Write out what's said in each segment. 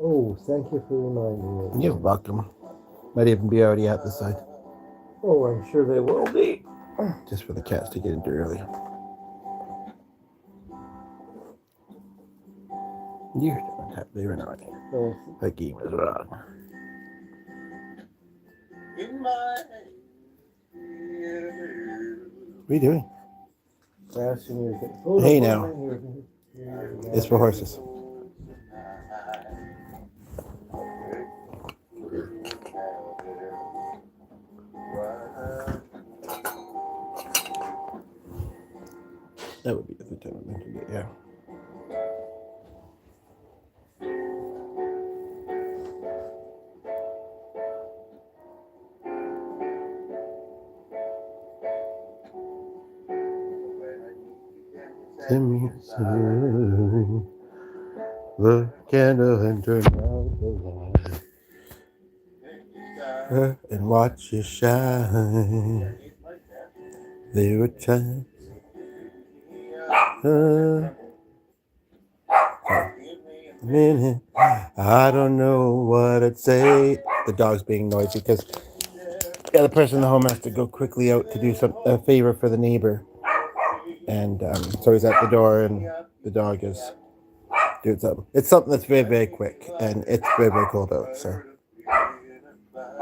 Oh, thank you for reminding me. You're welcome. Might even be already out this side. Oh, I'm sure they will be. Just for the cats to get into early. You're doing that. They were not. Oh, That game is wrong. What are you doing? crashing your thing. Oh, Hey, no, now. It's for horses. That would be the third time I mentioned it, yeah. Send me some, the candle and turn out the light, and watch you shine. There were times. Minute, I don't know what I'd say. The dog's being noisy because the other person in the home has to go quickly out to do a favor for the neighbor, and so he's at the door, and the dog is doing something. It's something that's very very quick, and it's very very cold out. So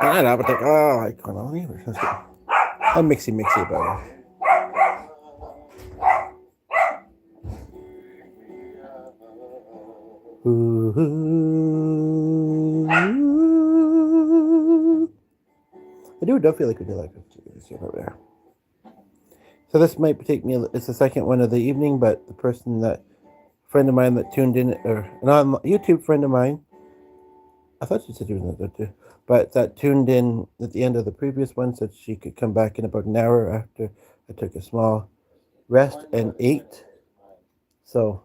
I know, but like, oh, I can't know. I'm mixy about it. Ooh. I don't feel like we did like this over there. So this might take me. It's the second one of the evening, but the friend of mine that tuned in, or an YouTube friend of mine, I thought she said she was not there too, but that tuned in at the end of the previous one said she could come back in about an hour after I took a small rest and ate. So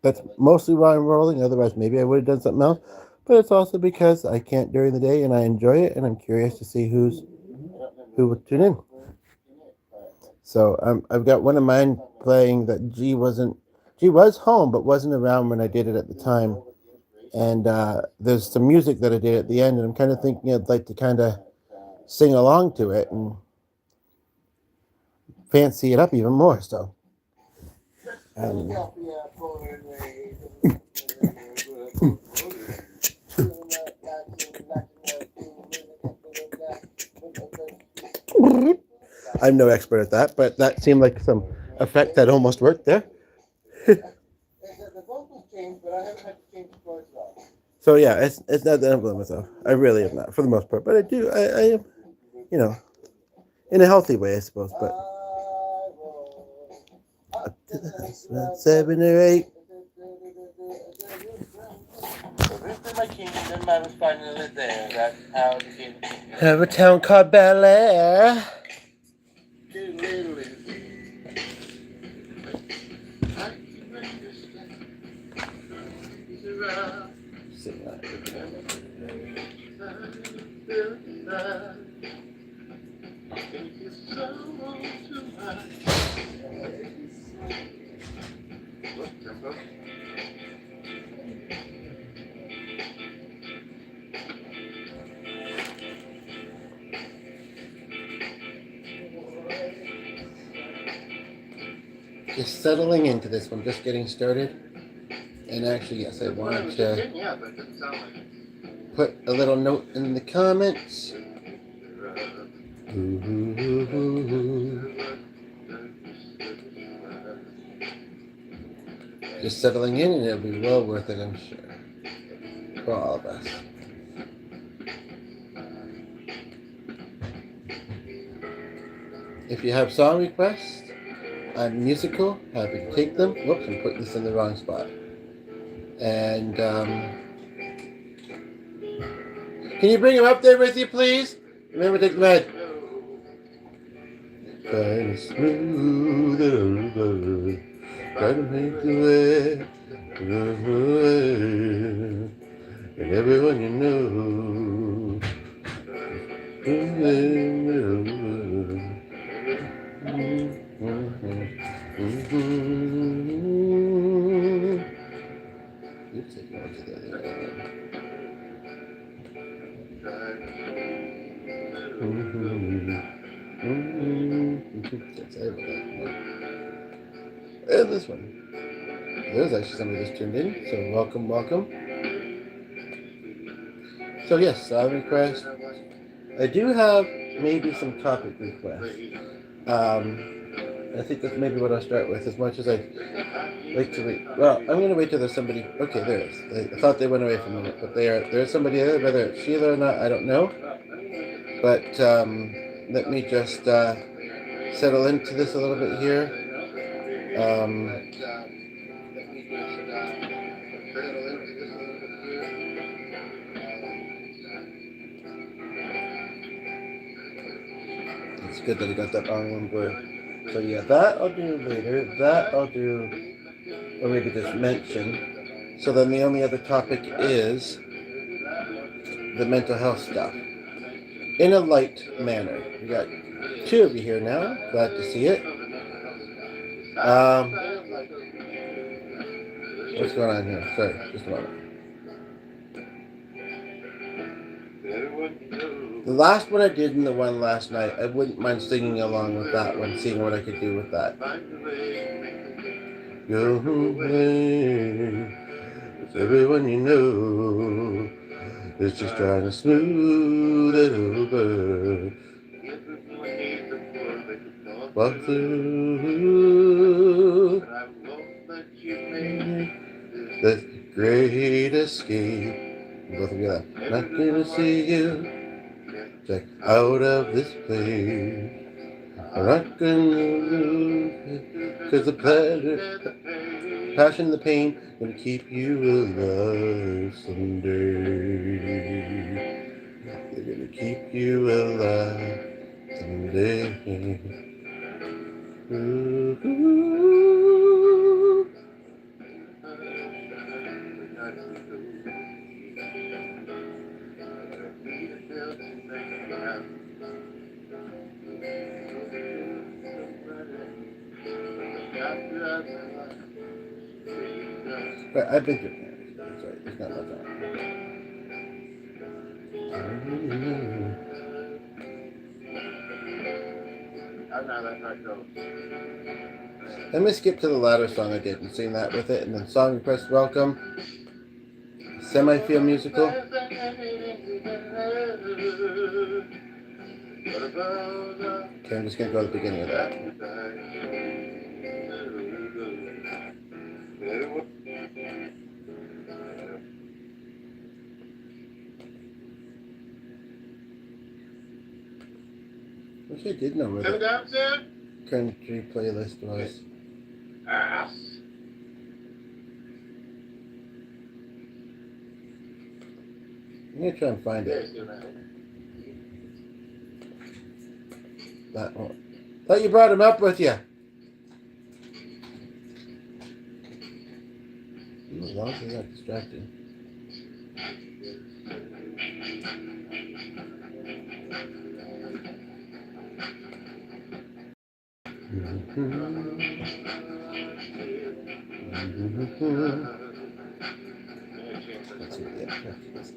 that's mostly why I'm rolling. Otherwise, maybe I would have done something else. But it's also because I can't during the day and I enjoy it, and I'm curious to see who would tune in. So I've got one of mine playing that G was home but wasn't around when I did it at the time, and there's some music that I did at the end, and I'm kind of thinking I'd like to kind of sing along to it and fancy it up even more. So. I'm no expert at that, but that seemed like some effect that almost worked there. So yeah, it's not that I'm blaming myself. I really am not for the most part, but I do. I am, you know, in a healthy way, I suppose. But up to the 7 or 8. My kingdom, I was finally there. That's how the kingdom. Have a town called Bel Air. Just settling into this one, just getting started. And actually, yes, I wanted to put a little note in the comments. Just settling in, and it'll be well worth it, I'm sure, for all of us. If you have song requests, I'm musical, happy to take them. Whoops, I'm putting this in the wrong spot. And can you bring him up there with you, please? Remember to take the med. Kind of smooth, try to make the way, and everyone you know. And this one. There's actually somebody just tuned in, so welcome, welcome. So yes, song request. I do have maybe some topic requests. I think that's maybe what I'll start with, as much as I'd like to wait. Well, I'm going to wait till there's somebody. Okay, there is. I thought they went away for a minute, but there's somebody there, whether it's Sheila or not, I don't know. But let me just settle into this a little bit here. It's good that I got that on one word. So yeah, that I'll do later. That I'll do, or maybe just mention. So then the only other topic is the mental health stuff in a light manner. We got two of you here now. Glad to see it. What's going on here? Sorry, just a moment. The last one I did and the one last night, I wouldn't mind singing along with that one, seeing what I could do with that. Go away, it's everyone you know. It's just trying to smooth it over. Walk through the great escape. Both of you laugh. Not gonna see you check out of this place. I'm not gonna lose it, 'cause the pleasure, passion, the pain, gonna keep you alive someday. They're gonna keep you alive someday. Ooh, ooh. But I've been through it. Sorry, it's not much time. Let me skip to the latter song I did and sing that with it, and then song request welcome. Semi-feel musical. Okay, I'm just gonna go to the beginning of that. Wish I did know where the country playlist was. I'm gonna try and find it. That one. Thought you brought him up with you. As long as he's not distracted. Let's see what the abstract is.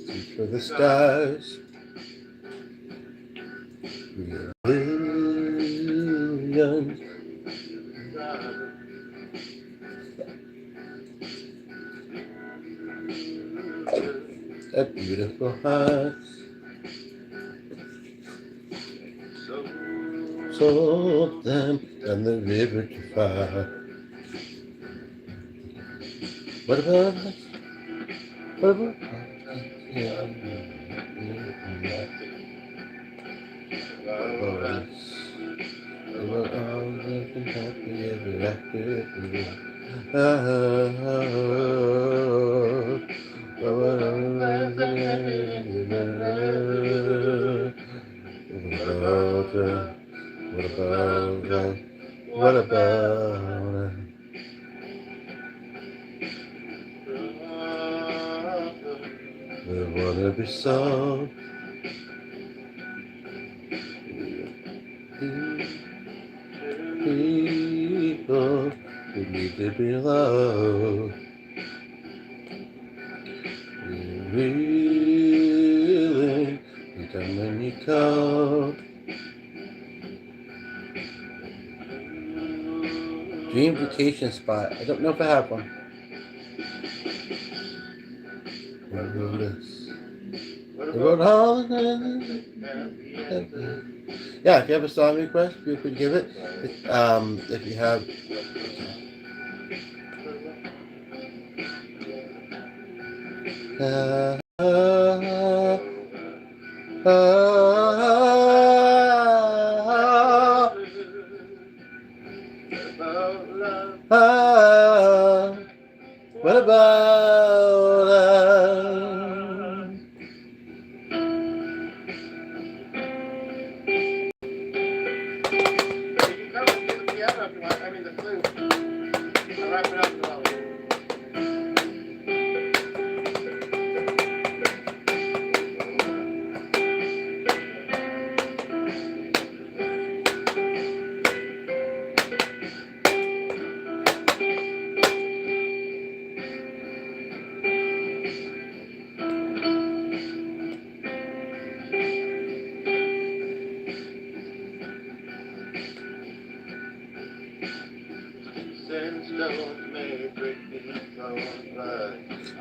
Search for the stars. Millions. A beautiful hearts. Sold them and the river to far. What about us? What about us? We were all living happy ever after. What about we wanna be soft. people who need to be loved. Reeling, and come when you call. Dream vacation spot. I don't know if I have one. The road holiday. Yeah, if you have a song request, feel free to give it. If you have. What about us?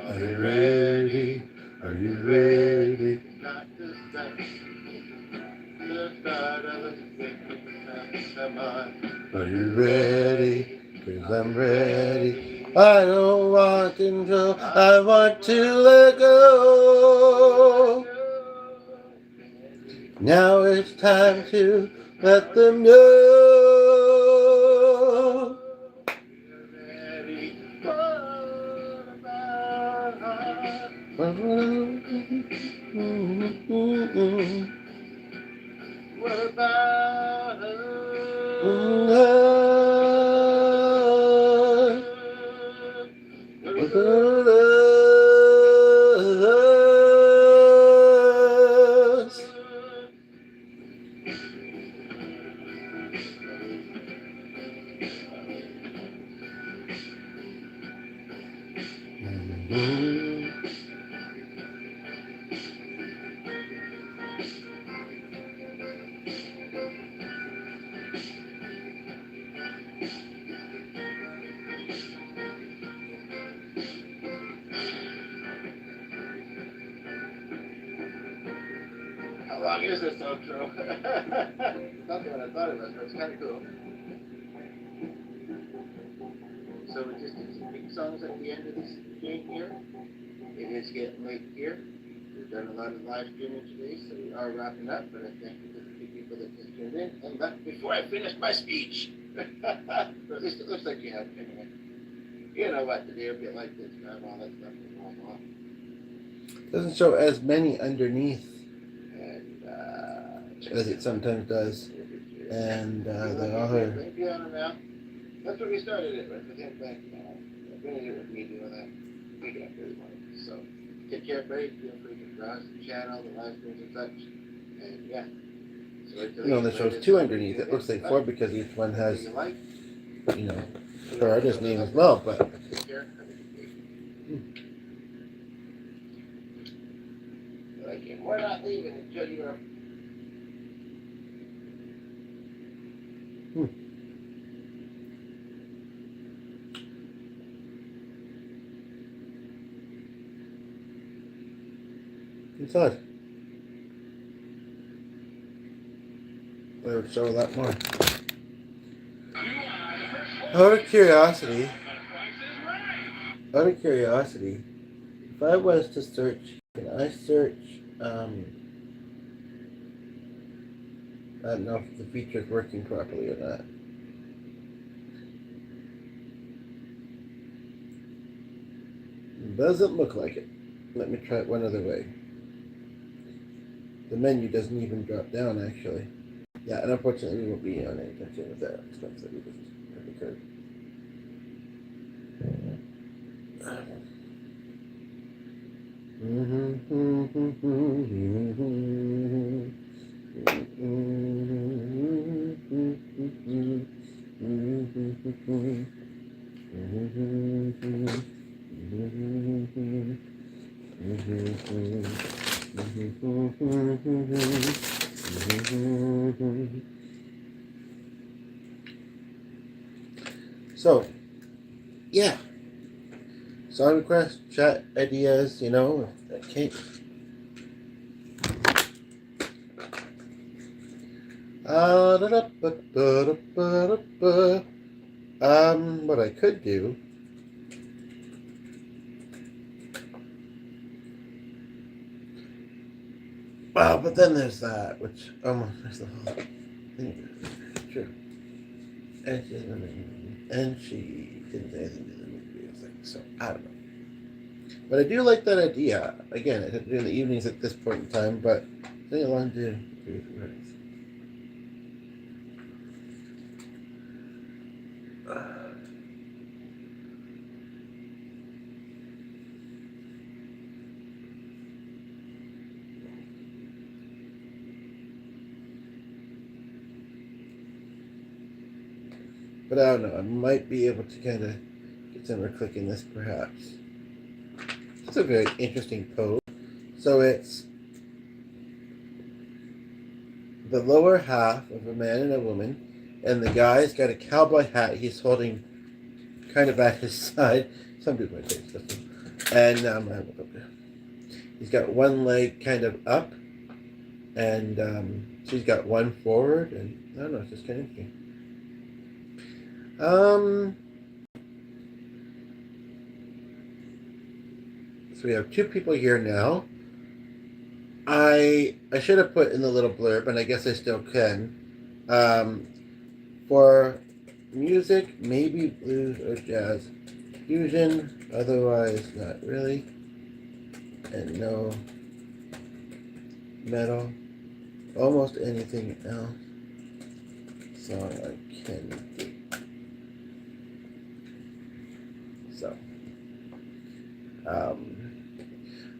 Are you ready? Are you ready? Are you ready? 'Cause I'm ready. I don't want control. I want to let go. Now it's time to let them know. What about us? What about us? How long is this outro? Not what I thought it was, but it's kind of cool. So we just did some big songs at the end of this game here. It is getting late here. We've done a lot of live streaming today, so we are wrapping up. But I thank you to the few people that just tuned in and left before I finish my speech. Or at least it looks like you have anyway. You know what to do. A bit like this, grab all that stuff and roll off. Doesn't show as many underneath And as it sometimes does. And the other. That's what we started it with him back now. I've been here with me doing that week after everybody. So take care, everybody. Feel free to browse the channel, the live streams and such. And yeah. So No, that shows two underneath. It looks like four because each one has, you know, her artist name as well. But take care. We're not leaving until you're. it's odd. I would show a lot more. Out of curiosity, if I was to search, can I search? I don't know if the feature is working properly or not. Doesn't look like it. Let me try it one other way. The menu doesn't even drop down, actually. Yeah, and unfortunately we won't be on anytime soon with that stuff that we just have occurred. So, yeah. Song requests, chat ideas, you know. Okay. What I could do. Well, but then there's that, which almost there's the whole thing. True. And she didn't say anything to the movie thing, so I don't know. But I do like that idea. Again, I didn't do in the evenings at this point in time, but sing along to but I don't know. I might be able to kind of get somewhere clicking this, perhaps. It's a very interesting pose. So it's the lower half of a man and a woman, and the guy's got a cowboy hat he's holding kind of at his side. Some people might say it's different. And he's got one leg kind of up, and she's got one forward, and I don't know, it's just kind of interesting. So we have two people here now. I should have put in the little blurb, and I guess I still can. For music, maybe blues or jazz fusion, otherwise not really. And no metal, almost anything else. So I can do. So,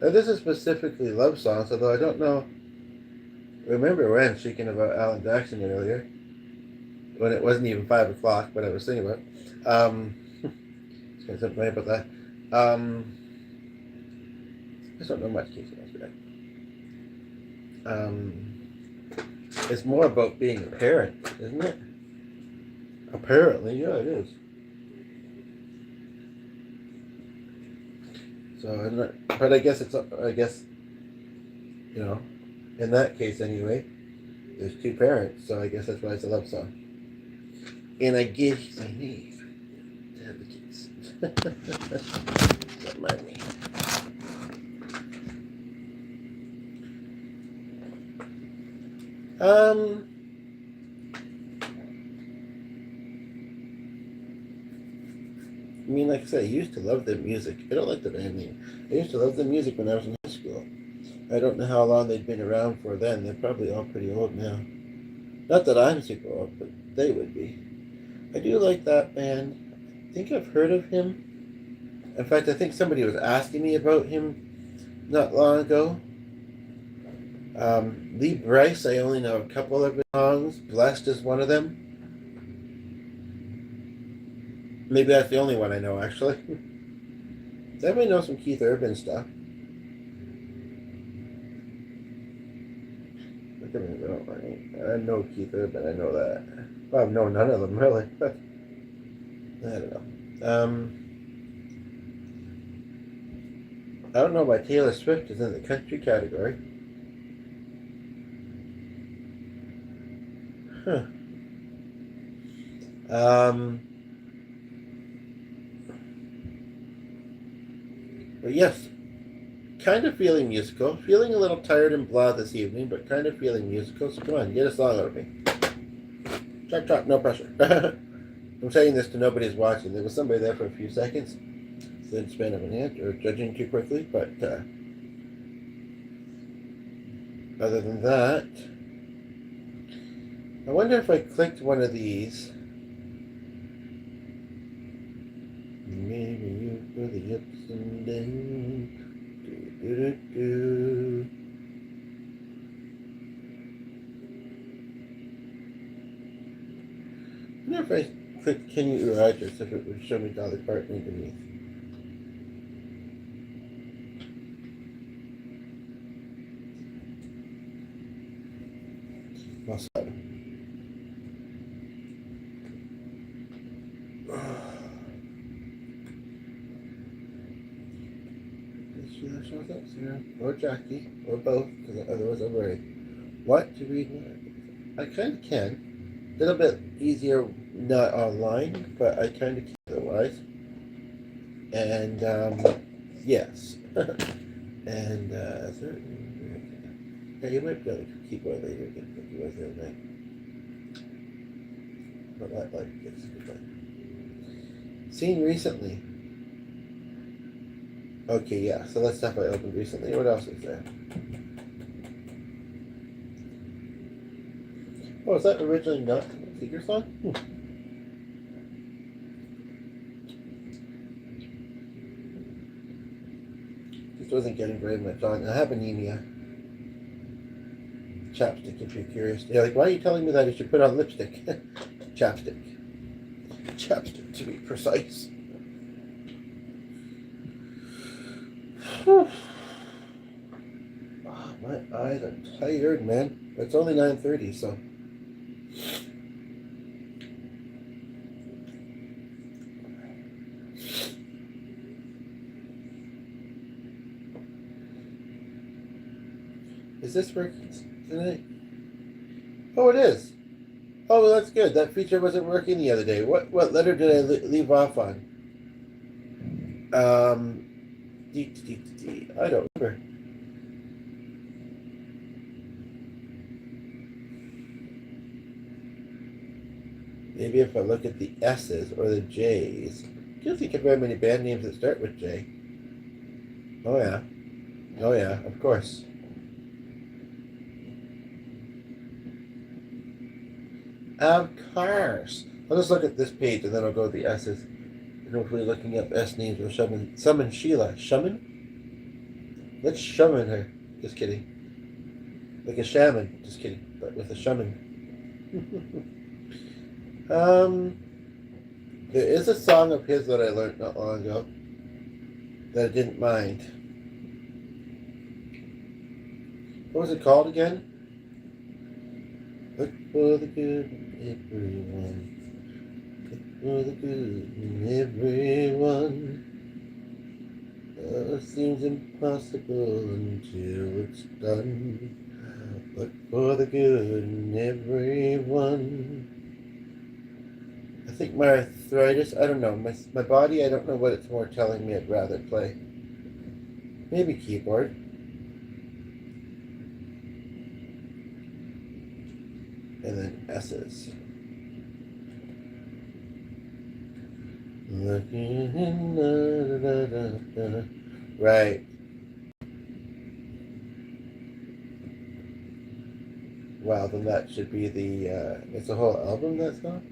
now this is specifically love songs, although I don't know. Remember when speaking about Alan Jackson earlier, when it wasn't even 5 o'clock, but I was thinking about. Just gonna something about that. I just don't know much Casey Musgraves. It's more about being a parent, isn't it? Apparently, yeah, it is. So, I'm not, but I guess you know, in that case anyway, there's two parents, so I guess that's why it's a love song. And I guess I need to have the kids. Don't mind me. I mean, like I said, I used to love their music. I don't like the band name. I used to love their music when I was in high school. I don't know how long they'd been around for then. They're probably all pretty old now. Not that I'm super old, but they would be. I do like that band. I think I've heard of him. In fact, I think somebody was asking me about him not long ago. Lee Bryce, I only know a couple of his songs. Blessed is one of them. Maybe that's the only one I know, actually. Everybody knows some Keith Urban stuff. Look at me, though. I know Keith Urban, I know that. Well, no, none of them, really. But I don't know. I don't know why Taylor Swift is in the country category. Huh. But yes, kind of feeling musical. Feeling a little tired and blah this evening, but kind of feeling musical. So come on, get a song out of me. Chop, chop, no pressure. I'm saying this to nobody's watching. There was somebody there for a few seconds. Didn't span of an inch or judging too quickly, but other than that, I wonder if I clicked one of these. Maybe you for the ups and downs. I wonder if click continue your address if it would show me Dolly Parton underneath. Also, Sheila shows up, Sarah, or Jackie, or both, because otherwise I'm worried. What to read? I kind of can. A little bit easier not online, but I kind of can otherwise. And yes. And yeah, you might be able to keep going later again like you was the other night. But like it's good. Seen recently. Okay, yeah. So that stuff I opened recently. What else is there? Oh, is that originally not a Seeker song? Just wasn't getting very much on. I have anemia. Chapstick, if you're curious. You're like, why are you telling me that I should put on lipstick? Chapstick. Chapstick, to be precise. Oh, my eyes are tired, man. It's only 9:30, so. Is this working tonight? Oh, it is. Oh, well, that's good. That feature wasn't working the other day. What letter did I leave off on? I don't remember. Maybe if I look at the S's or the J's. I can't think of very many band names that start with J. Oh, yeah. Oh, yeah, of course. Of course. I'll just look at this page and then I'll go to the S's. And hopefully looking up S names will summon Sheila. Summon? Let's summon her. Just kidding. Like a shaman. Just kidding. But with a shaman. There is a song of his that I learned not long ago that I didn't mind. What was it called again? Look for the good in everyone. Look for the good in everyone. It seems impossible until it's done. Look for the good in everyone. I think my arthritis, I don't know, my body, I don't know what it's more telling me I'd rather play. Maybe keyboard. And then S's. Looking in the right. Wow, then that should be the it's a whole album, that song?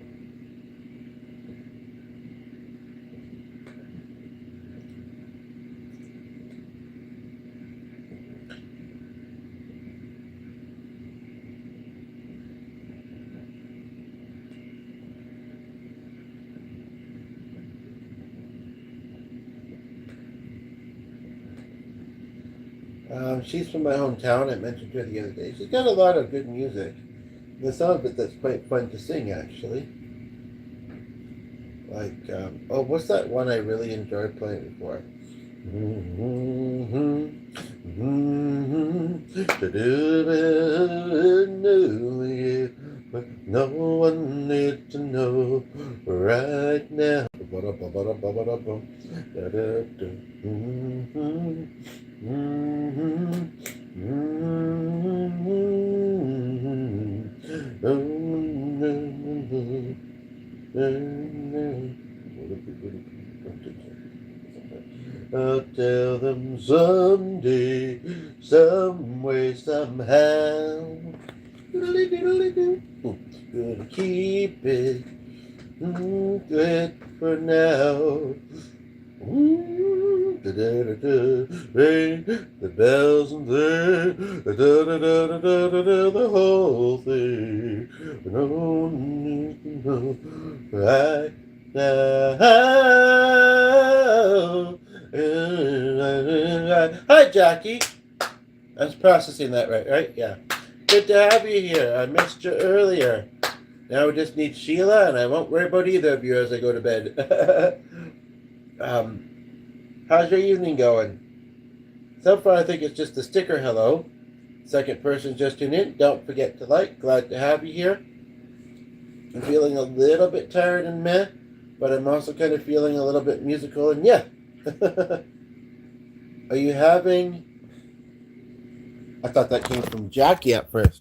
She's from my hometown. I mentioned her the other day. She's got a lot of good music. There's some of it that's quite fun to sing, actually. Like, oh, what's that one I really enjoyed playing before? No one needs to know right now. I'll tell them someday, some way, somehow. Gonna keep it good for now. Ring the bells and sing the whole thing. No one needs to know right now. Hi, Jackie. I was processing that right? Yeah. Good to have you here. I missed you earlier. Now we just need Sheila, and I won't worry about either of you as I go to bed. How's your evening going? So far, I think it's just a sticker hello. Second person just tuned in. Don't forget to like. Glad to have you here. I'm feeling a little bit tired and meh, but I'm also kind of feeling a little bit musical and yeah. Are you having... I thought that came from Jackie at first.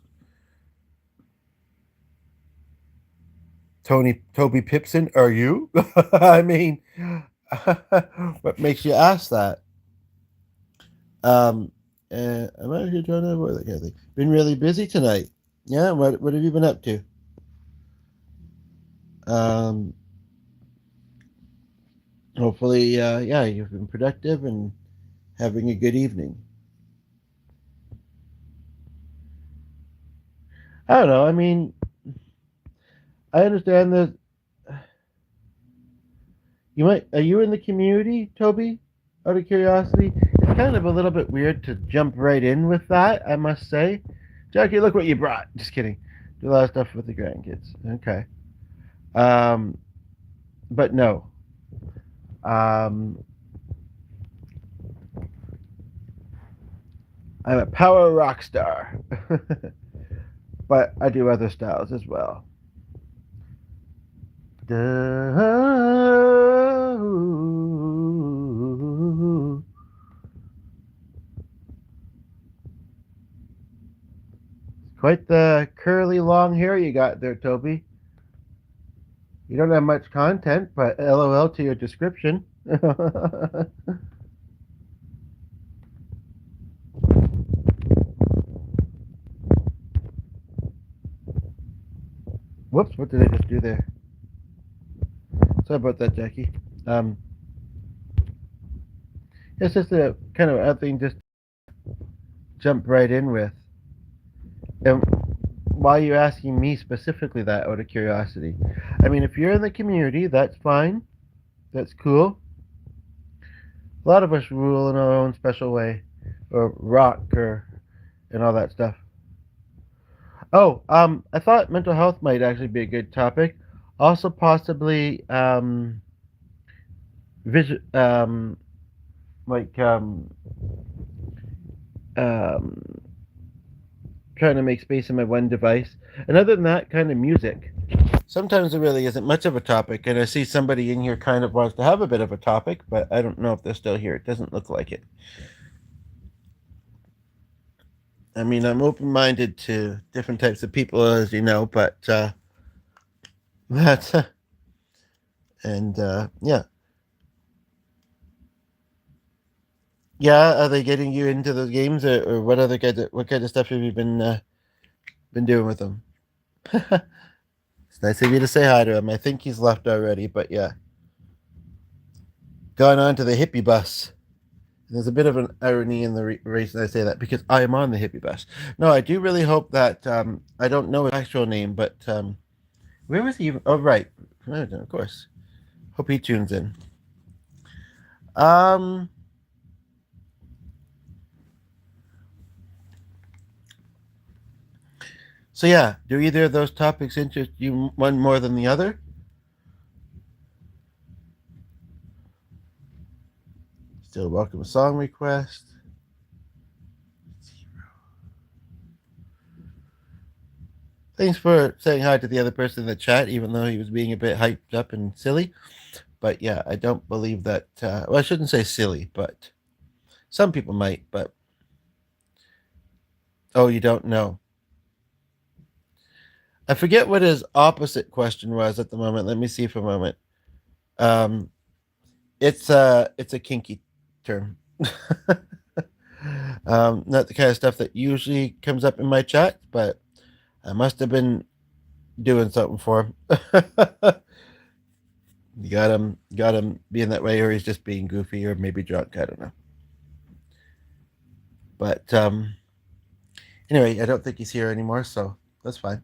Toby Pipson, are you? I mean, what makes you ask that? Am I here trying to avoid that kind of thing? Been really busy tonight. Yeah, what have you been up to? Hopefully, yeah, you've been productive and having a good evening. I don't know. I mean, I understand that you might. Are you in the community, Toby? Out of curiosity, it's kind of a little bit weird to jump right in with that, I must say. Jackie, look what you brought. Just kidding. Do a lot of stuff with the grandkids. Okay. But no. I'm a power rock star. But I do other styles as well. Quite the curly long hair you got there, Toby. You don't have much content, but LOL to your description. Whoops, what did I just do there? Sorry about that, Jackie. It's just a kind of odd thing just jump right in with. And why are you asking me specifically that out of curiosity? I mean, if you're in the community, that's fine. That's cool. A lot of us rule in our own special way, or rock, and all that stuff. Oh, I thought mental health might actually be a good topic. Also, possibly, trying to make space in my one device. And other than that, kind of music. Sometimes there really isn't much of a topic, and I see somebody in here kind of wants to have a bit of a topic, but I don't know if they're still here. It doesn't look like it. I mean, I'm open-minded to different types of people, as you know, but that's yeah. Yeah, are they getting you into those games, or what other what kind of stuff have you been doing with them? It's nice of you to say hi to him. I think he's left already, but yeah. Gone on to the hippie bus. There's a bit of an irony in the reason I say that, because I am on the hippie bus. No, I do really hope that, I don't know his actual name, but where was he even? Oh, right. Of course. Hope he tunes in. So yeah, do either of those topics interest you one more than the other? Still welcome a song request. Thanks for saying hi to the other person in the chat, even though he was being a bit hyped up and silly. But yeah, I don't believe that. Well, I shouldn't say silly, but some people might. But oh, you don't know. I forget what his opposite question was at the moment. Let me see for a moment. It's a kinky term. Not the kind of stuff that usually comes up in my chat, but I must have been doing something for him. You got him being that way, or he's just being goofy, or maybe drunk. I don't know. But anyway, I don't think he's here anymore, so that's fine.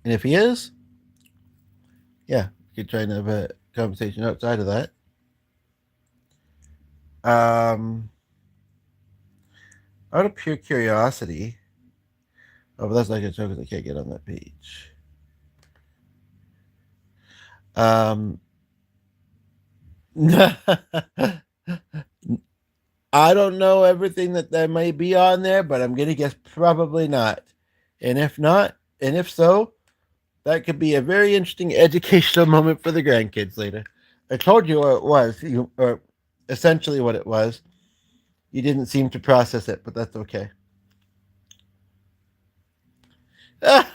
And if he is, yeah, we could try and have a conversation outside of that. Out of pure curiosity, oh, but that's not gonna show because I can't get on that page. I don't know everything that there may be on there, but I'm gonna guess probably not. And if not, and if so, that could be a very interesting educational moment for the grandkids later. I told you what it was, or essentially what it was. You didn't seem to process it, but that's okay. I'm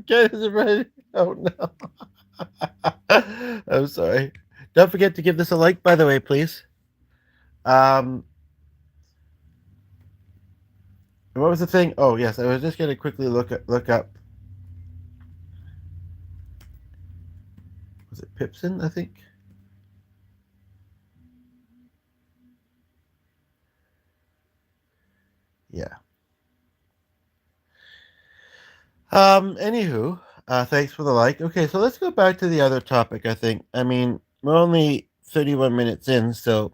getting ready. Oh no. I'm sorry. Don't forget to give this a like, by the way, please. What was the thing? Oh yes, I was just gonna quickly look up. Was it Pipson? I think. Yeah. Anywho, thanks for the like. Okay, so let's go back to the other topic. I think. I mean, we're only 31 minutes in, so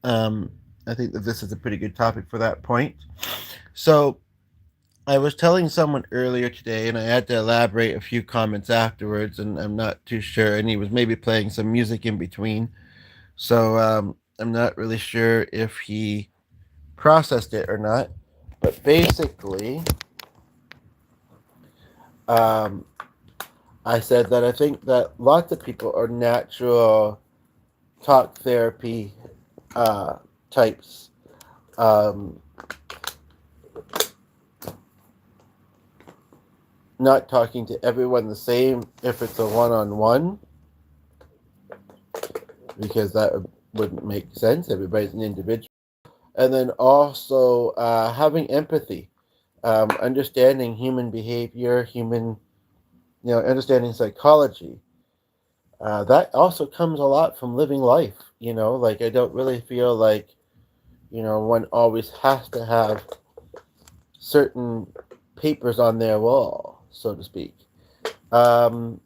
I think that this is a pretty good topic for that point. So, I was telling someone earlier today, and I had to elaborate a few comments afterwards, and I'm not too sure. And he was maybe playing some music in between, so I'm not really sure if he processed it or not. But basically, I said that I think that lots of people are natural talk therapy types. Not talking to everyone the same if it's a one-on-one, because that wouldn't make sense. Everybody's an individual. And then also having empathy, understanding human behavior, understanding psychology. That also comes a lot from living life. Like I don't really feel like, one always has to have certain papers on their wall, so to speak. Then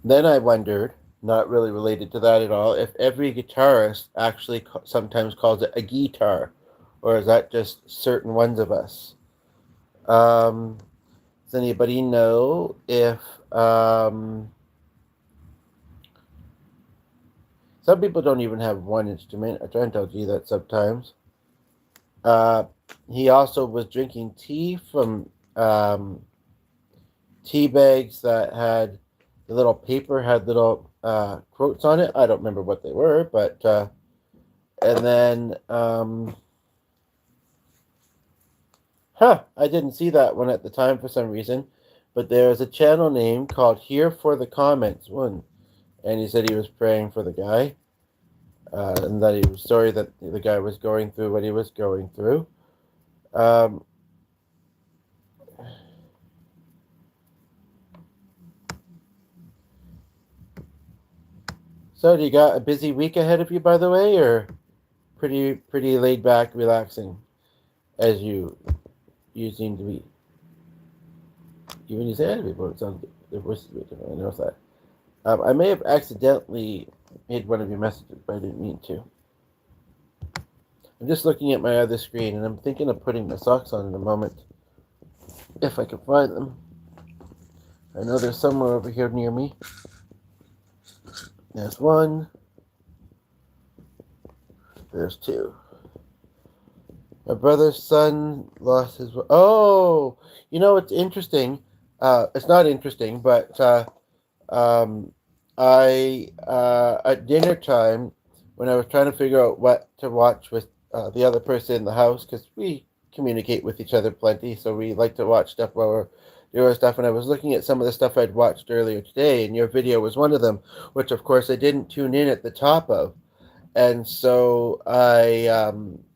I wondered, not really related to that at all, if every guitarist actually sometimes calls it a guitar, or is that just certain ones of us? Does anybody know if some people don't even have one instrument? I try and tell G that sometimes. He also was drinking tea from tea bags that had the little paper, had little quotes on it. I don't remember what they were, but and then I didn't see that one at the time for some reason, but there's a channel name called Here for the Comments one, and he said he was praying for the guy, and that he was sorry that the guy was going through what he was going through. So, do you got a busy week ahead of you, by the way, or pretty laid back, relaxing, as you seem to be? Even you say that before, it sounds the voice is a bit different. I noticed that. I may have accidentally made one of your messages, but I didn't mean to. I'm just looking at my other screen, and I'm thinking of putting my socks on in a moment, if I can find them. I know there's somewhere over here near me. There's one. There's two. My brother's son lost his... Oh! It's interesting. It's not interesting, but I at dinner time, when I was trying to figure out what to watch with the other person in the house, because we communicate with each other plenty, so we like to watch stuff while we're doing stuff, and I was looking at some of the stuff I'd watched earlier today, and your video was one of them, which of course I didn't tune in at the top of. And so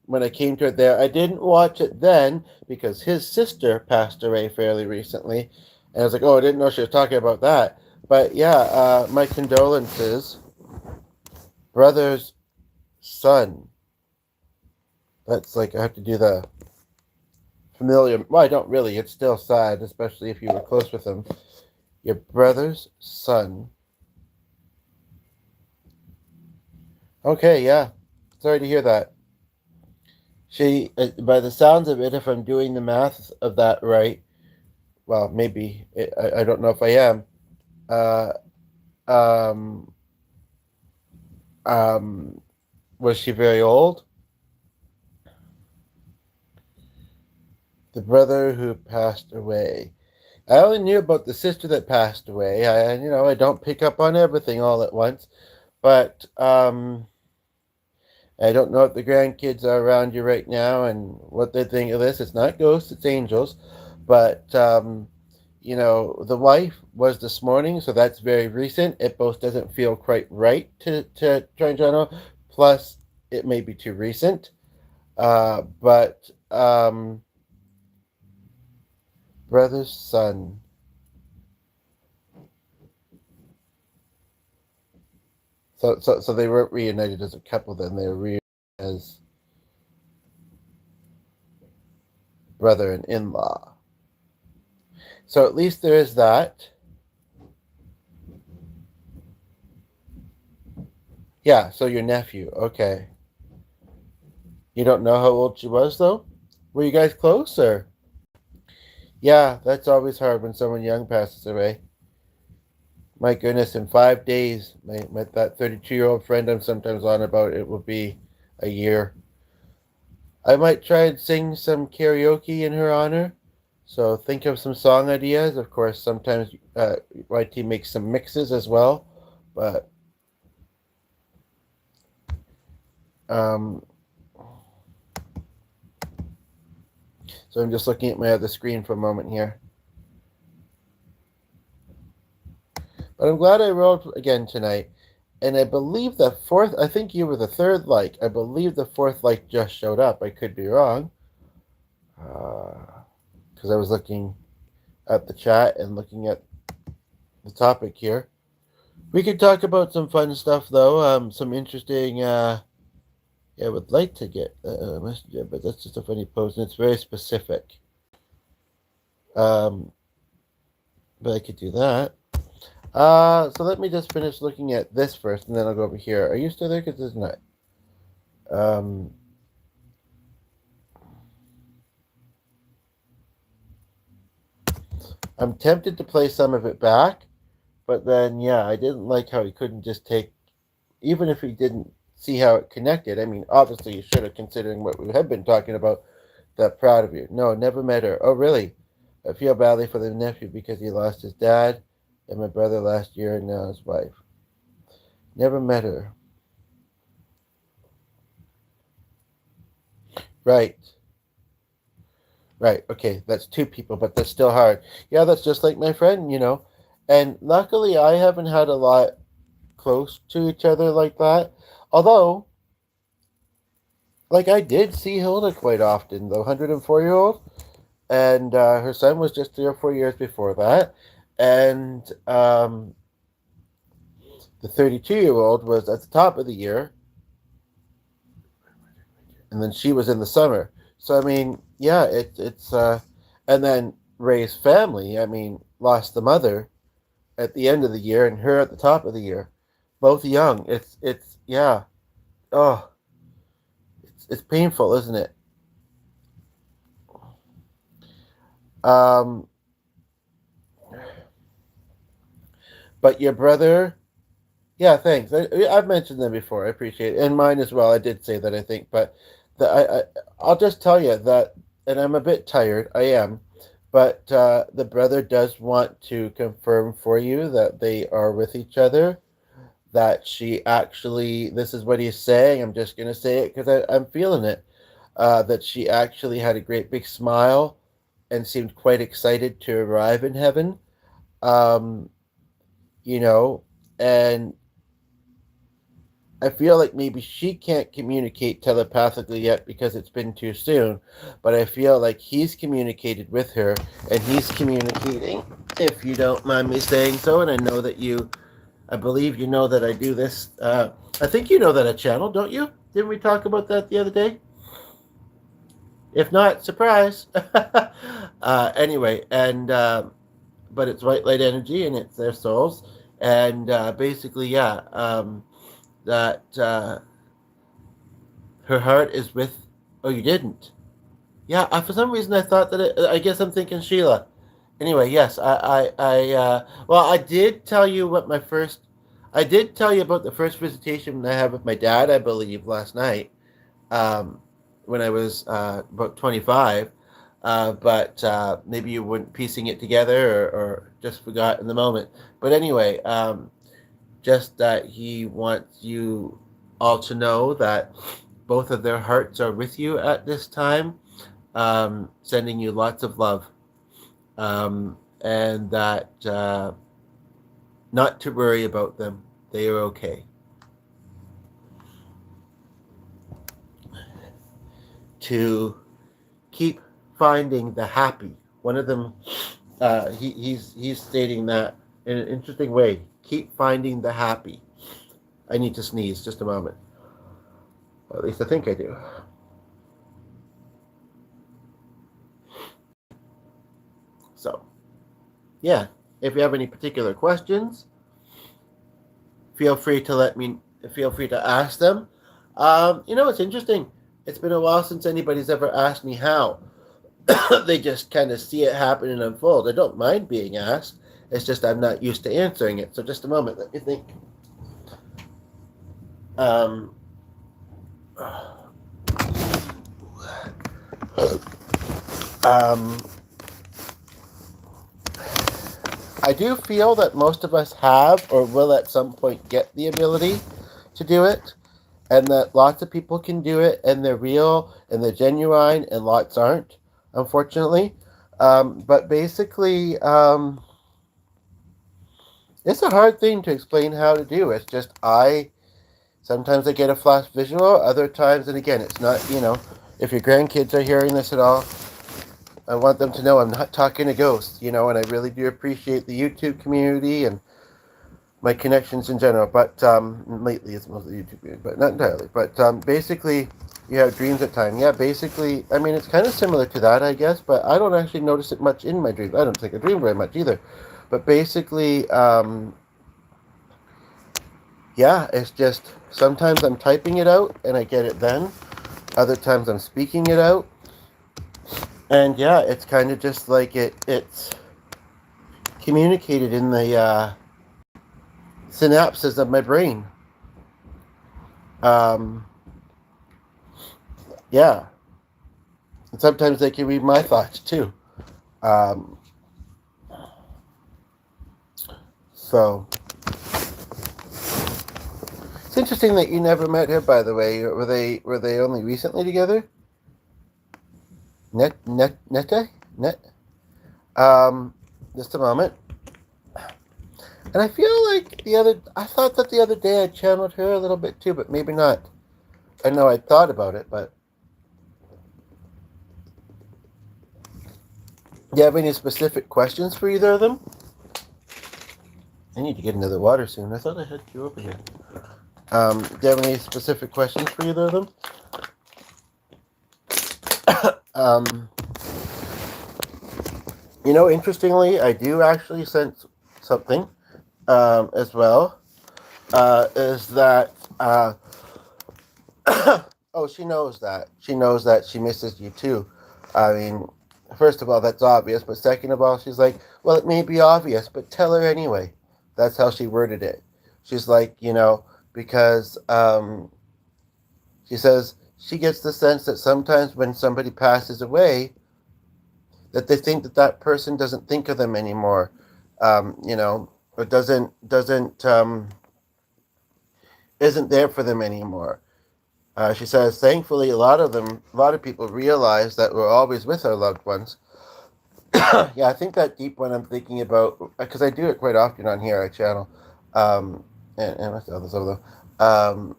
when I came to it there, I didn't watch it then because his sister passed away fairly recently. And I was like, oh, I didn't know she was talking about that. But yeah, my condolences. Brother's son. That's like, I have to do the familiar. Well, I don't really. It's still sad, especially if you were close with him. Your brother's son. Okay, yeah. Sorry to hear that. She, by the sounds of it, if I'm doing the math of that right, well, maybe I don't know if I am. Uh, um, um, was she very old? The brother who passed away. I only knew about the sister that passed away. I don't pick up on everything all at once, but I don't know if the grandkids are around you right now and what they think of this. It's not ghosts, it's angels, but the wife was this morning, so that's very recent. It both doesn't feel quite right to try and know. Plus, it may be too recent. But brother's son. So they weren't reunited as a couple then. They were reunited as brother and in-law. So at least there is that. Yeah, so your nephew. Okay. You don't know how old she was, though? Were you guys close, or? Yeah, that's always hard when someone young passes away. My goodness, in 5 days, that 32-year-old friend I'm sometimes on about, it will be a year. I might try and sing some karaoke in her honor. So think of some song ideas. Of course, sometimes YT makes some mixes as well. But so I'm just looking at my other screen for a moment here. But I'm glad I rolled again tonight. And I believe the fourth, I think you were the third like. I believe the fourth like just showed up. I could be wrong. Because I was looking at the chat and looking at the topic here. We could talk about some fun stuff, though. Some interesting, I would like to get a messenger, but that's just a funny post, and it's very specific. But I could do that. So let me just finish looking at this first, and then I'll go over here. Are you still there? Because there's not. I'm tempted to play some of it back, but then, yeah, I didn't like how he couldn't just take, even if he didn't see how it connected. I mean, obviously, you should have, considering what we have been talking about, that proud of you. No, never met her. Oh, really? I feel badly for the nephew because he lost his dad and my brother last year and now his wife. Never met her. Right. Right. Okay, that's two people, but that's still hard. Yeah, that's just like my friend. And luckily, I haven't had a lot close to each other like that. Although, like, I did see Hilda quite often, the 104-year-old. And her son was just 3 or 4 years before that. And the 32-year-old was at the top of the year. And then she was in the summer. So, I mean, yeah, it's and then Ray's family, I mean, lost the mother at the end of the year and her at the top of the year. Both young. It's yeah. Oh, it's painful, isn't it? But your brother, yeah, thanks. I've mentioned them before. I appreciate it, and mine as well. I did say that, I think, but I'll just tell you that, and I'm a bit tired. I am, but the brother does want to confirm for you that they are with each other. That she actually, this is what he's saying. I'm just gonna say it because I'm feeling it. That she actually had a great big smile and seemed quite excited to arrive in heaven. Um, you know, and I feel like maybe she can't communicate telepathically yet because it's been too soon, but I feel like he's communicated with her and he's communicating, if you don't mind me saying so. And I know that I believe you know that I do this. I think you know that I channel, don't you? Didn't we talk about that the other day? If not, surprise. Anyway, and but it's white light energy and it's their souls, and basically, yeah, that her heart is with. Oh, you didn't? Yeah. For some reason, I thought that. I guess I'm thinking Sheila. Anyway, yes, well, I did tell you what my first. I did tell you about the first visitation I had with my dad, I believe, last night. Um, when I was about 25. But maybe you weren't piecing it together or just forgot in the moment. But anyway, just that he wants you all to know that both of their hearts are with you at this time, sending you lots of love, and that not to worry about them. They are okay. To keep finding the happy. One of them, he's stating that in an interesting way. Keep finding the happy. I need to sneeze just a moment. Or at least I think I do. So, yeah. If you have any particular questions, feel free to let me. Feel free to ask them. It's interesting. It's been a while since anybody's ever asked me how. They just kind of see it happen and unfold. I don't mind being asked. It's just I'm not used to answering it. So just a moment. Let me think. I do feel that most of us have or will at some point get the ability to do it, and that lots of people can do it, and they're real and they're genuine, and lots aren't, unfortunately. But basically, it's a hard thing to explain how to do. It's just sometimes I get a flash visual, other times, and again, it's not, if your grandkids are hearing this at all, I want them to know I'm not talking to ghosts, and I really do appreciate the YouTube community and my connections in general, but lately it's mostly YouTube community, but not entirely. But basically, you have dreams at time. Yeah, basically, I mean, it's kind of similar to that, I guess, but I don't actually notice it much in my dreams. I don't think I dream very much either. But basically, yeah, it's just sometimes I'm typing it out and I get it then. Other times I'm speaking it out. And yeah, it's kind of just like it's communicated in the synapses of my brain. Yeah. And sometimes they can read my thoughts too. So it's interesting that you never met her, by the way. Were they only recently together? Net. Just a moment. And I feel like I thought that the other day I channeled her a little bit too, but maybe not. I know I thought about it, but do you have any specific questions for either of them? I need to get another water soon. I thought I had you over here. Do you have any specific questions for either of them? Interestingly, I do actually sense something as well. Is that oh, she knows that. She knows that she misses you too. I mean, first of all, that's obvious, but second of all, she's like, well, it may be obvious, but tell her anyway. That's how she worded it. She's like, because she says she gets the sense that sometimes when somebody passes away, that they think that person doesn't think of them anymore, or isn't there for them anymore. She says, thankfully, a lot of people realize that we're always with our loved ones. Yeah, I think that deep one I'm thinking about, because I do it quite often on here, I channel, and what's the others over there?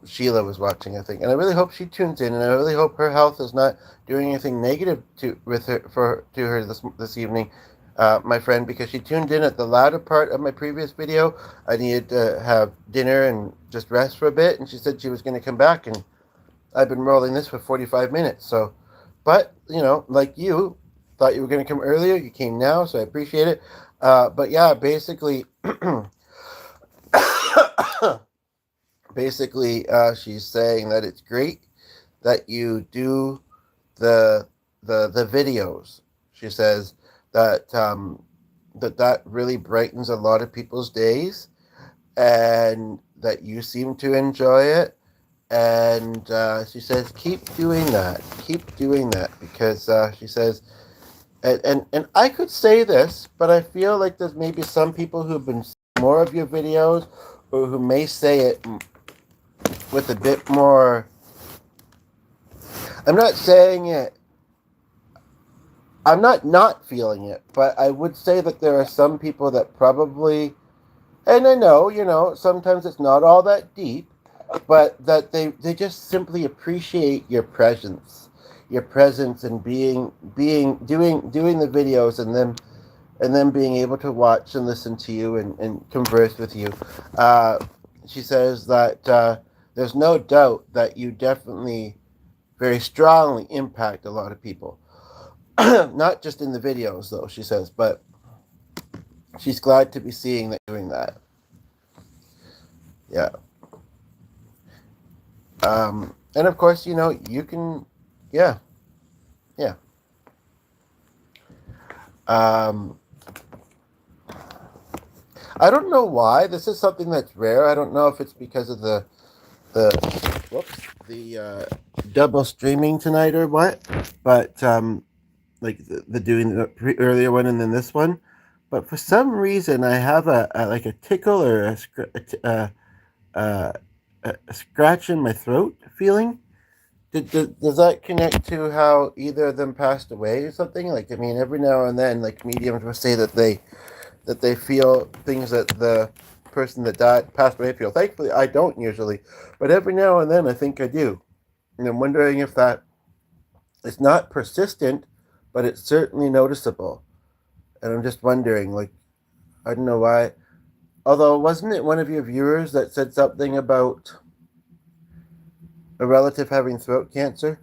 Sheila was watching, I think, and I really hope she tunes in, and I really hope her health is not doing anything negative to her this evening, my friend, because she tuned in at the latter part of my previous video. I needed to have dinner and just rest for a bit, and she said she was going to come back, and I've been rolling this for 45 minutes. So, but like you thought you were going to come earlier, you came now, so I appreciate it. But yeah, basically. Basically, she's saying that it's great that you do the videos. She says that that really brightens a lot of people's days, and that you seem to enjoy it. And she says, keep doing that, because she says, and I could say this, but I feel like there's maybe some people who've been seeing more of your videos, or who may say it with a bit more. I'm not saying it. I'm not feeling it, but I would say that there are some people that probably, and I know, sometimes it's not all that deep, but that they just simply appreciate your presence, and doing the videos, and then being able to watch and listen to you and converse with you. She says that there's no doubt that you definitely very strongly impact a lot of people. Not just in the videos, though, she says, but she's glad to be seeing that doing that. Yeah. And of course, you can, yeah. I don't know why. This is something that's rare. I don't know if it's because of the double streaming tonight or what, but like the doing the earlier one and then this one. But for some reason, I have a tickle or a scratch in my throat feeling. Does that connect to how either of them passed away or something? Like, I mean, every now and then, like, mediums will say that they feel things that the person that passed away feel. Thankfully, I don't usually, but every now and then I think I do. And I'm wondering if that it's not persistent, but it's certainly noticeable. And I'm just wondering, like, I don't know why. Although, wasn't it one of your viewers that said something about a relative having throat cancer?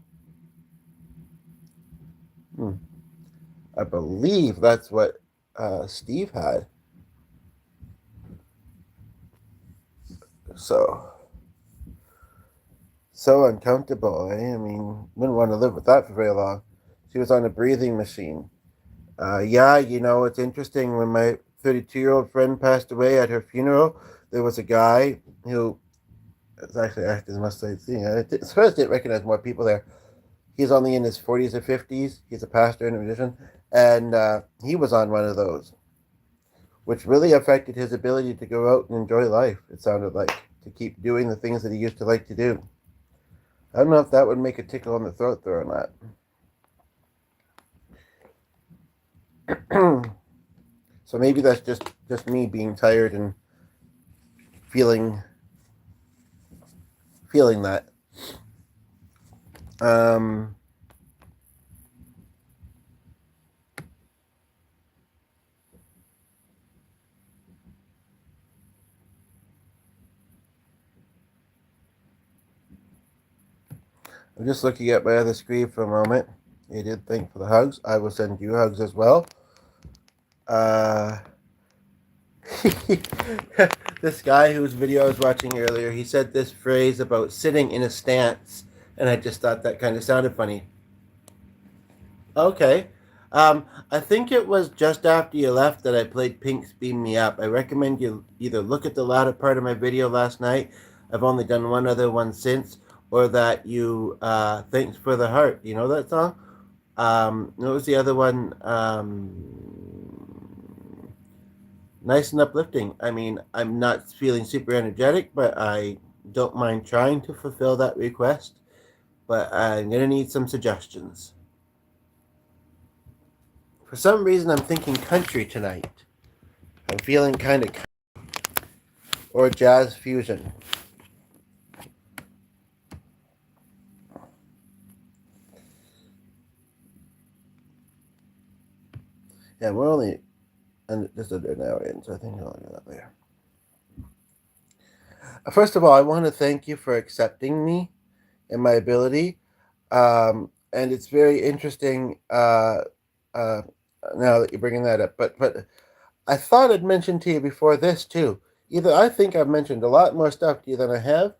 I believe that's what Steve had. So uncomfortable. I mean, wouldn't want to live with that for very long. She was on a breathing machine. Yeah, it's interesting. When my 32-year-old friend passed away at her funeral, there was a guy who was actually acting must say seeing. I first didn't recognize more people there. He's only in his 40s or 50s. He's a pastor and a musician, and he was on one of those, which really affected his ability to go out and enjoy life. It sounded like, to keep doing the things that he used to like to do. I don't know if that would make a tickle in the throat though or not. So maybe that's just me being tired and feeling that. I'm just looking at my other screen for a moment. You did thank for the hugs. I will send you hugs as well. This guy whose video I was watching earlier, he said this phrase about sitting in a stance, and I just thought that kind of sounded funny. Okay. I think it was just after you left that I played Pink's Beam Me Up. I recommend you either look at the latter part of my video last night. I've only done one other one since. Or that you, Thanks for the Heart. You know that song? What was the other one? Nice and Uplifting. I mean, I'm not feeling super energetic, but I don't mind trying to fulfill that request. But I'm going to need some suggestions. For some reason, I'm thinking country tonight. I'm feeling kind of country. Or jazz fusion. Yeah, we're only just under an hour in, so I think I'll do that later. First of all, I want to thank you for accepting me and my ability. And it's very interesting uh, now that you're bringing that up. But I thought I'd mentioned to you before this too. Either I think I've mentioned a lot more stuff to you than I have,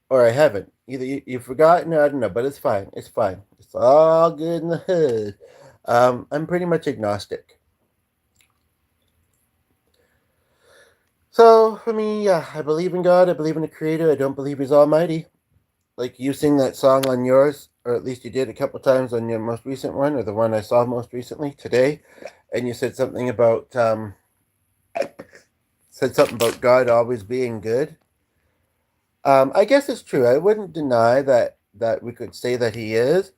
or I haven't. Either you've forgotten, or I don't know. But it's fine. It's fine. It's all good in the hood. I'm pretty much agnostic. So for me, yeah, I believe in God. I believe in the Creator. I don't believe He's Almighty. Like you sing that song on yours, or at least you did a couple times on your most recent one, or the one I saw most recently today, and you said something about God always being good. I guess it's true. I wouldn't deny that we could say that He is,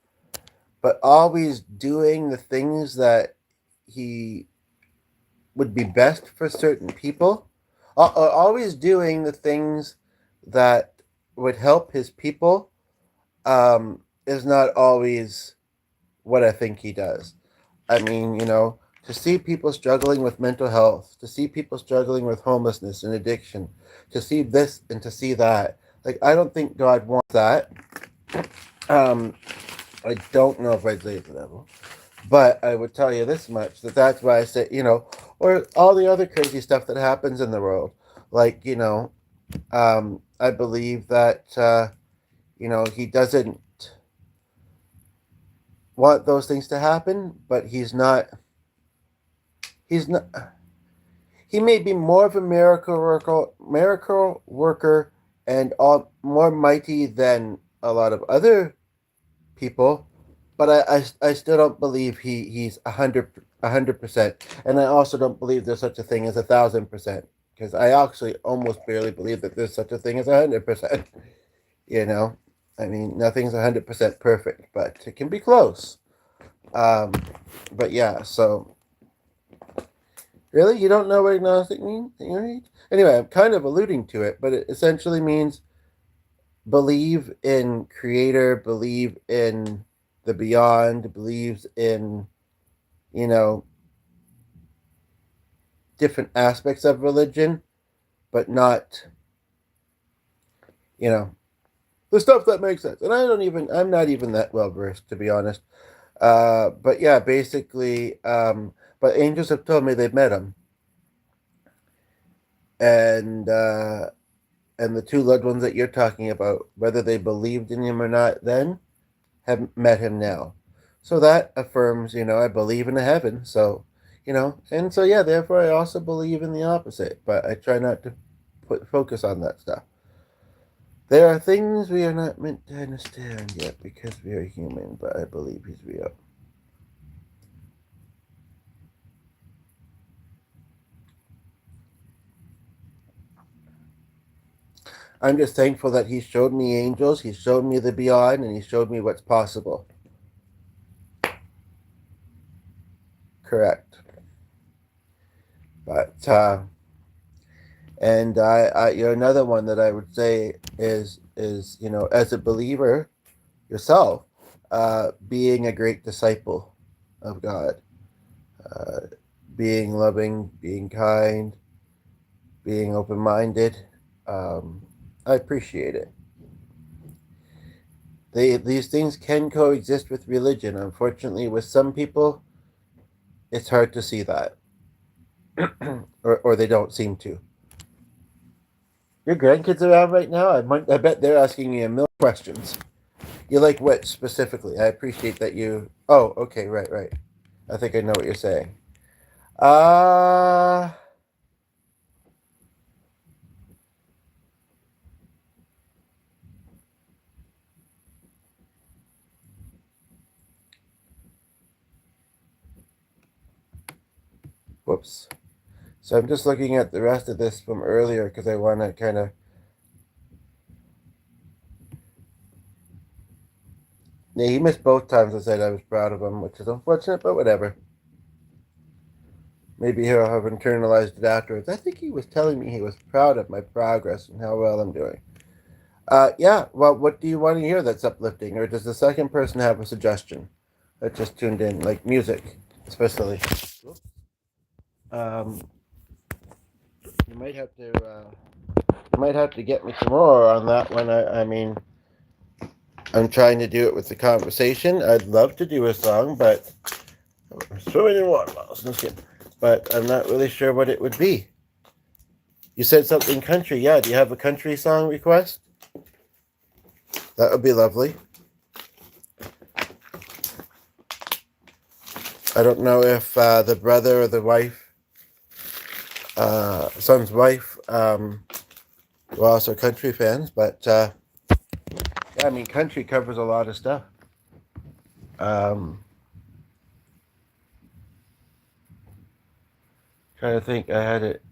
but always doing the things that He would be best for certain people, always doing the things that would help His people, is not always what I think He does. I mean, to see people struggling with mental health, to see people struggling with homelessness and addiction, to see this and to see that. Like, I don't think God wants that. Um, I don't know if I'd say the devil, but I would tell you this much, that's why I say, or all the other crazy stuff that happens in the world. Like, I believe that, He doesn't want those things to happen, but he's not, he may be more of a miracle worker and all more mighty than a lot of other people, but I still don't believe he's 100%, and I also don't believe there's such a thing as 1,000%, because I actually almost barely believe that there's such a thing as 100%. I mean, nothing's 100% perfect, but it can be close. But yeah, so really, you don't know what agnostic means? Anyway, I'm kind of alluding to it, but it essentially means believe in Creator, believe in the beyond, believes in, different aspects of religion, but not, the stuff that makes sense. And I'm not even that well versed, to be honest. But yeah, basically, but angels have told me they've met him. And the two loved ones that you're talking about, whether they believed in him or not then, have met him now. So that affirms, I believe in a heaven. So, and so yeah, therefore I also believe in the opposite, but I try not to focus on that stuff. There are things we are not meant to understand yet because we are human, but I believe He's real. I'm just thankful that He showed me angels, He showed me the beyond, and He showed me what's possible. Correct. But and another one that I would say is as a believer yourself, being a great disciple of God, being loving, being kind, being open-minded. I appreciate it. These things can coexist with religion. Unfortunately, with some people, it's hard to see that, or they don't seem to. Your grandkids around right now? I bet they're asking you a million questions. You like what specifically? I appreciate that you. Oh, okay, right. I think I know what you're saying. Whoops. So I'm just looking at the rest of this from earlier because I want to kind of. Yeah, he missed both times I said I was proud of him, which is unfortunate, but whatever. Maybe he'll have internalized it afterwards. I think he was telling me he was proud of my progress and how well I'm doing. Yeah, well, what do you want to hear that's uplifting? Or does the second person have a suggestion that just tuned in, like music, especially? Whoops. You might have to get me some more on that one. I mean, I'm trying to do it with the conversation. I'd love to do a song, but I'm swimming in water bottles. No kidding. But I'm not really sure what it would be. You said something country. Yeah, do you have a country song request? That would be lovely. I don't know if the brother or the wife, son's wife, were also country fans, but yeah, I mean, country covers a lot of stuff. Trying to think, I had it.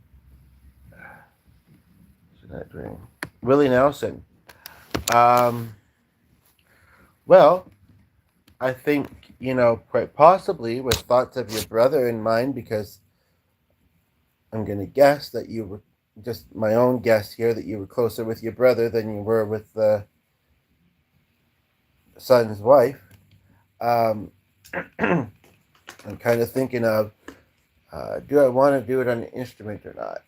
That dream. Willie Nelson. Well, I think, quite possibly with thoughts of your brother in mind, because I'm going to guess that you were, just my own guess here, that you were closer with your brother than you were with the son's wife. I'm kind of thinking of, do I want to do it on an instrument or not?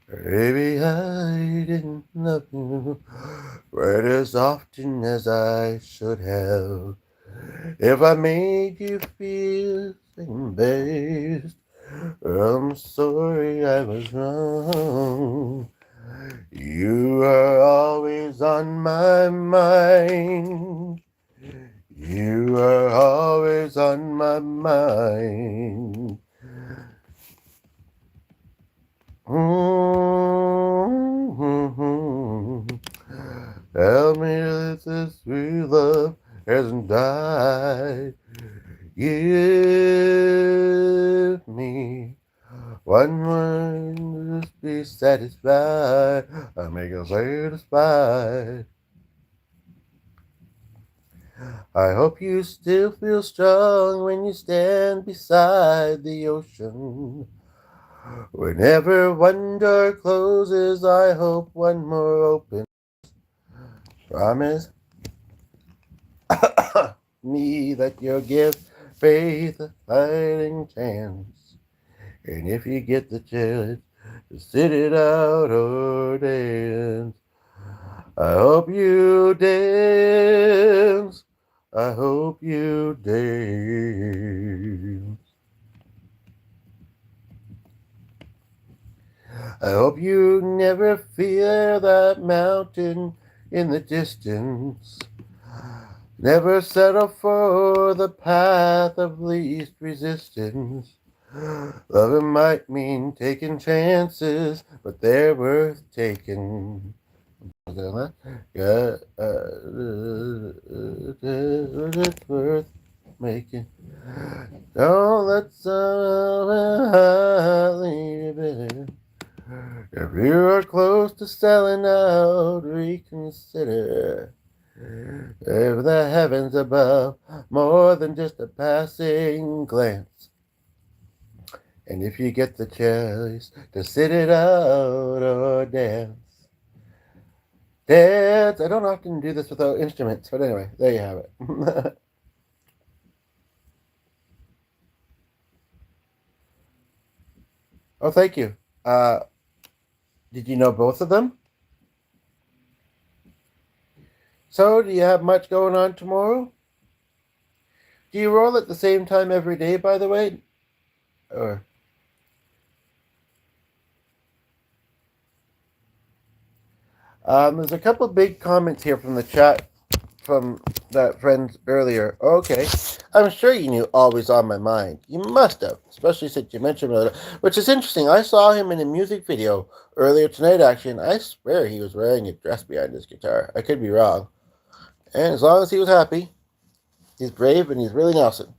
Baby, I didn't love you quite as often as I should have. If I made you feel embarrassed, I'm sorry I was wrong. You are always on my mind. You are always on my mind. Tell me that this sweet love hasn't died. Give me one more, just be satisfied. I make you satisfied. I hope you still feel strong when you stand beside the ocean. Whenever one door closes, I hope one more opens. Promise me that you'll give faith a fighting chance. And if you get the chance to sit it out or dance, I hope you dance. I hope you dance. I hope you never fear that mountain in the distance. Never settle for the path of least resistance. Loving might mean taking chances, but they're worth taking. Yeah, it's worth making. Don't let someone leave it. If you are close to selling out, reconsider. If the heavens above, more than just a passing glance. And if you get the chance to sit it out or dance. Dance. I don't often do this without instruments, but anyway, there you have it. Oh, thank you. Did you know both of them? So, do you have much going on tomorrow? Do you roll at the same time every day, by the way? Or there's a couple big comments here from the chat from that friend earlier. Okay, I'm sure you knew Always on My Mind. You must have, especially since you mentioned it, which is interesting. I saw him in a music video earlier tonight, actually, and I swear he was wearing a dress behind his guitar. I could be wrong. And as long as he was happy, he's brave and he's really Nelson.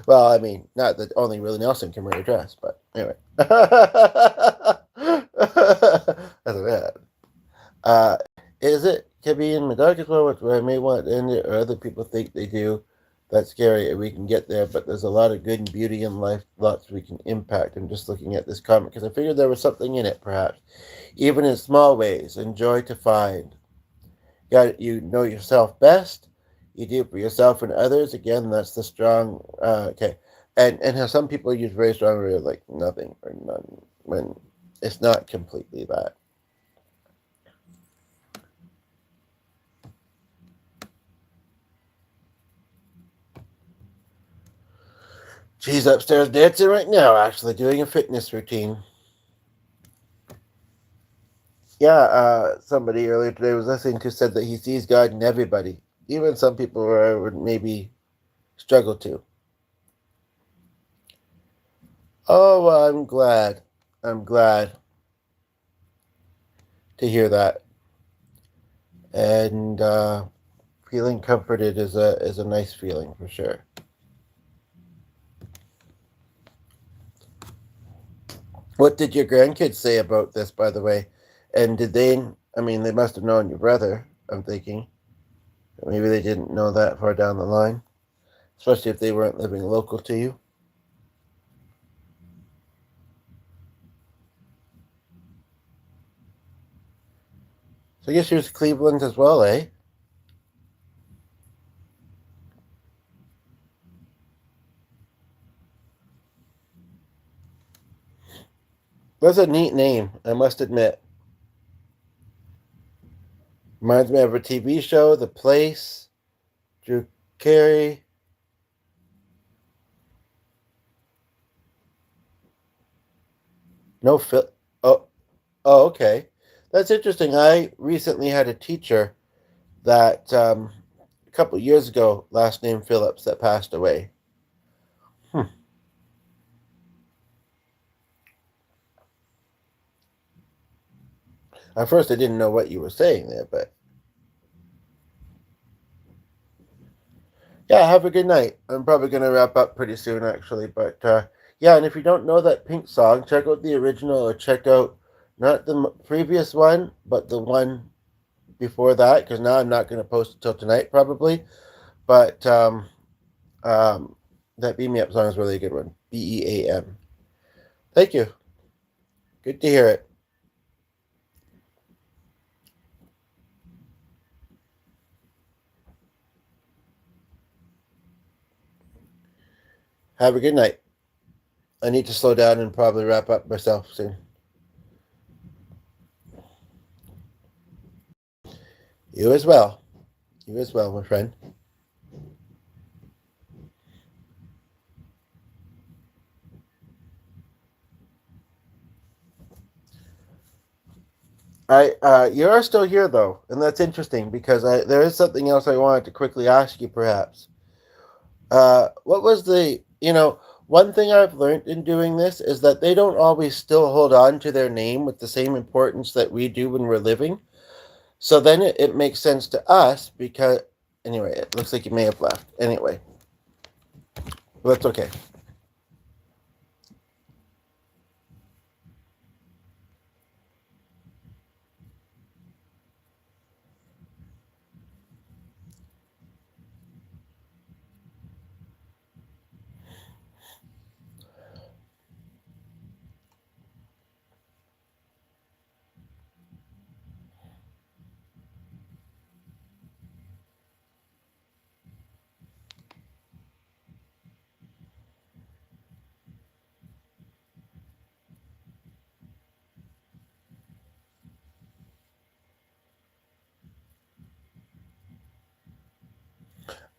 Well, I mean, not that only really Nelson can wear a dress, but anyway. That's bad. Is it can be in my dark as well, where I may want to end it, or other people think they do. That's scary. We can get there, but there's a lot of good and beauty in life, lots we can impact. I'm just looking at this comment because I figured there was something in it, perhaps, even in small ways. Enjoy to find. You know yourself best. You do it for yourself and others. Again, that's the strong. Okay, and how some people use very strong words like nothing or none when it's not completely that. She's upstairs dancing right now, actually doing a fitness routine. Yeah, somebody earlier today was listening to said that he sees God in everybody, even some people where I would maybe struggle to. Oh, well, I'm glad. I'm glad to hear that. And feeling comforted is a nice feeling for sure. What did your grandkids say about this, by the way? And did they? I mean, they must have known your brother. I'm thinking maybe they didn't know that far down the line, especially if they weren't living local to you. So I guess yours Cleveland as well, eh? That's a neat name, I must admit. Reminds me of a TV show, The Place, Drew Carey. No, Phil. Oh, okay. That's interesting. I recently had a teacher that a couple years ago, last name Phillips, that passed away. At first, I didn't know what you were saying there, but yeah, have a good night. I'm probably going to wrap up pretty soon, actually. But yeah, and if you don't know that Pink song, check out the original or check out not the previous one, but the one before that, because now I'm not going to post it till tonight, probably. But that Beam Me Up song is really a good one. BEAM. Thank you. Good to hear it. Have a good night. I need to slow down and probably wrap up myself soon. You as well. You as well, my friend. You are still here though, and that's interesting because there is something else I wanted to quickly ask you, perhaps. What was one thing I've learned in doing this is that they don't always still hold on to their name with the same importance that we do when we're living. So then it makes sense to us because, anyway, it looks like you may have left. Anyway, well, that's okay.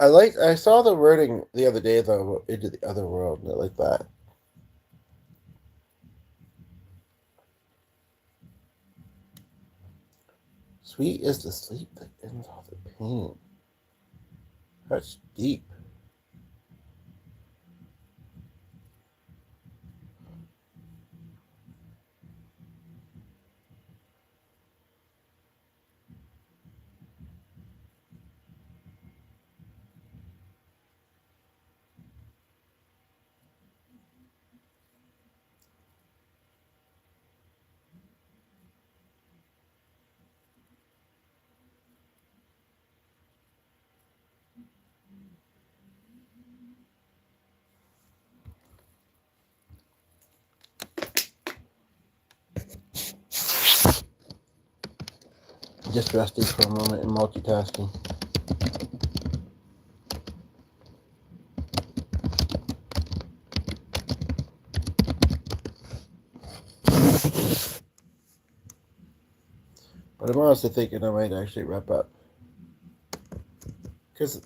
I saw the wording the other day though, into the other world, and I like that. Sweet is the sleep that ends all the pain. That's deep. Just resting for a moment and multitasking. But I'm honestly thinking I might actually wrap up. Because,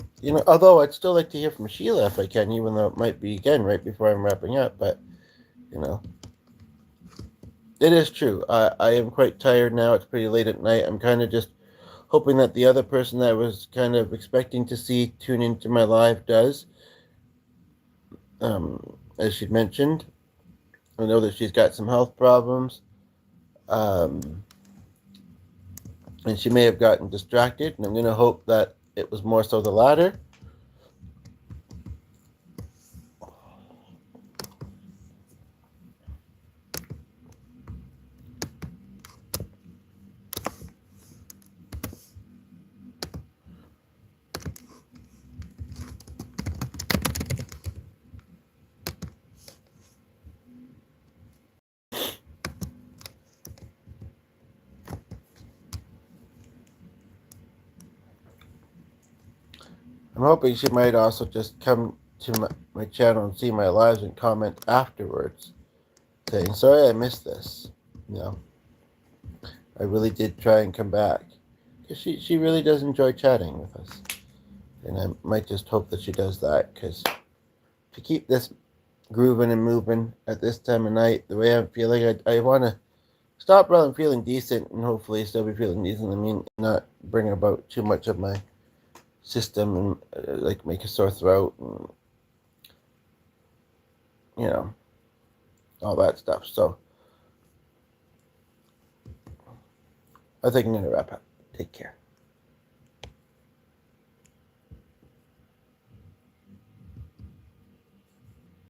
although I'd still like to hear from Sheila if I can, even though it might be, again, right before I'm wrapping up. But, it is true. I am quite tired now. It's pretty late at night. I'm kind of just hoping that the other person that I was kind of expecting to see tune into my live does. As she mentioned, I know that she's got some health problems. And she may have gotten distracted. And I'm going to hope that it was more so the latter. I'm hoping she might also just come to my channel and see my lives and comment afterwards, saying, sorry I missed this. I really did try and come back. Because she really does enjoy chatting with us. And I might just hope that she does that, because to keep this grooving and moving at this time of night, the way I'm feeling, I want to stop while I'm feeling decent and hopefully still be feeling decent. I mean, not bring about too much of my system and like make a sore throat and all that stuff. So I think I'm gonna wrap up. Take care.